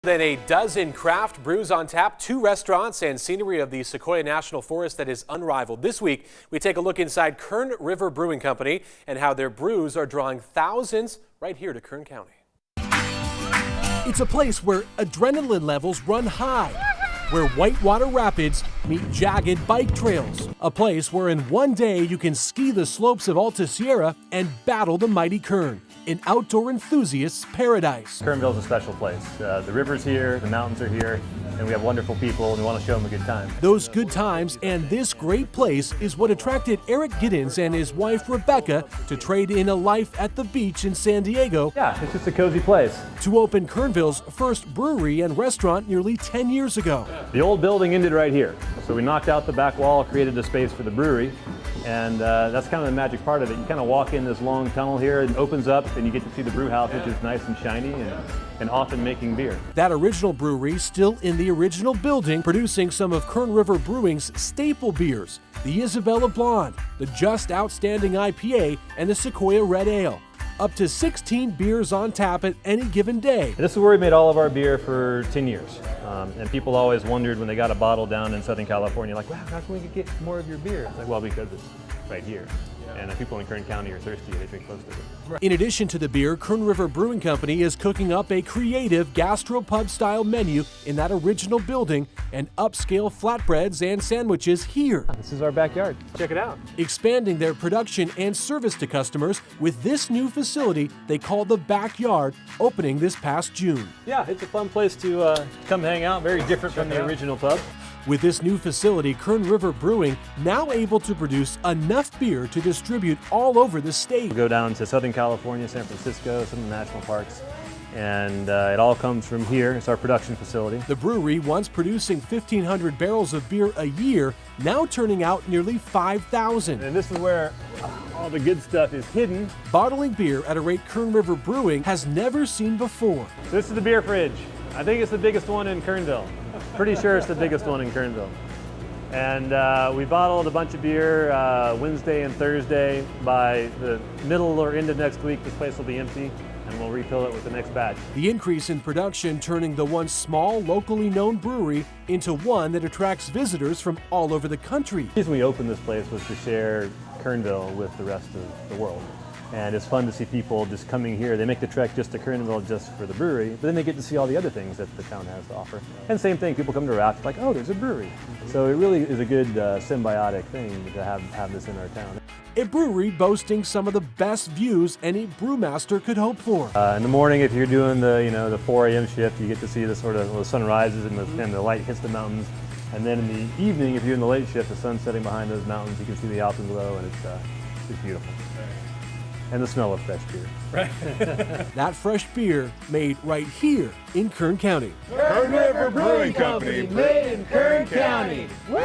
Than a dozen craft brews on tap, 2 restaurants, and scenery of the Sequoia National Forest that is unrivaled. This week, we take a look inside Kern River Brewing Company and how their brews are drawing thousands right here to Kern County. It's a place where adrenaline levels run high, where whitewater rapids meet jagged bike trails. A place where in one day you can ski the slopes of Alta Sierra and battle the mighty Kern. An outdoor enthusiast's paradise. Kernville's a special place. The river's here, the mountains are here, and we have wonderful people, and we want to show them a good time. Those good times and this great place is what attracted Eric Giddens and his wife Rebecca to trade in a life at the beach in San Diego. Yeah, it's just a cozy place. To open Kernville's first brewery and restaurant nearly 10 years ago. The old building ended right here, so we knocked out the back wall, created a space for the brewery, and that's kind of the magic part of it. You kind of walk in this long tunnel here, and it opens up, and you get to see the brew house, which is nice and shiny, and often making beer. That original brewery still in the original building, producing some of Kern River Brewing's staple beers, the Isabella Blonde, the Just Outstanding IPA, and the Sequoia Red Ale. Up to 16 beers on tap at any given day. And this is where we made all of our beer for 10 years. And people always wondered when they got a bottle down in Southern California, like, wow, how can we get more of your beer? It's like, well, because it's right here. And people in Kern County are thirsty, they drink close to it. In addition to the beer, Kern River Brewing Company is cooking up a creative gastropub-style menu in that original building and upscale flatbreads and sandwiches here. This is our backyard. Check it out. Expanding their production and service to customers with this new facility they call the Backyard, opening this past June. Yeah, it's a fun place to come hang out, very different from the original pub. With this new facility, Kern River Brewing now able to produce enough beer to distribute all over the state. We go down to Southern California, San Francisco, some of the national parks, and it all comes from here. It's our production facility. The brewery, once producing 1,500 barrels of beer a year, now turning out nearly 5,000. And this is where all the good stuff is hidden. Bottling beer at a rate Kern River Brewing has never seen before. This is the beer fridge. I think it's the biggest one in Kernville. Pretty sure it's the biggest one in Kernville. And we bottled a bunch of beer Wednesday and Thursday. By the middle or end of next week, this place will be empty, and we'll refill it with the next batch. The increase in production turning the once small, locally known brewery into one that attracts visitors from all over the country. The reason we opened this place was to share Kernville with the rest of the world. And it's fun to see people just coming here. They make the trek just to Kernville just for the brewery, but then they get to see all the other things that the town has to offer. And same thing, people come to Raft like, oh, there's a brewery. So it really is a good symbiotic thing to have this in our town. A brewery boasting some of the best views any brewmaster could hope for. In the morning, if you're doing the 4 a.m. shift, you get to see the sort of the sun rises and the light hits the mountains. And then in the evening, if you're in the late shift, the sun's setting behind those mountains. You can see the alpenglow, and it's beautiful. And the smell of fresh beer. Right. That fresh beer made right here in Kern County. Kern River Brewing Company, made in Kern County. Woo!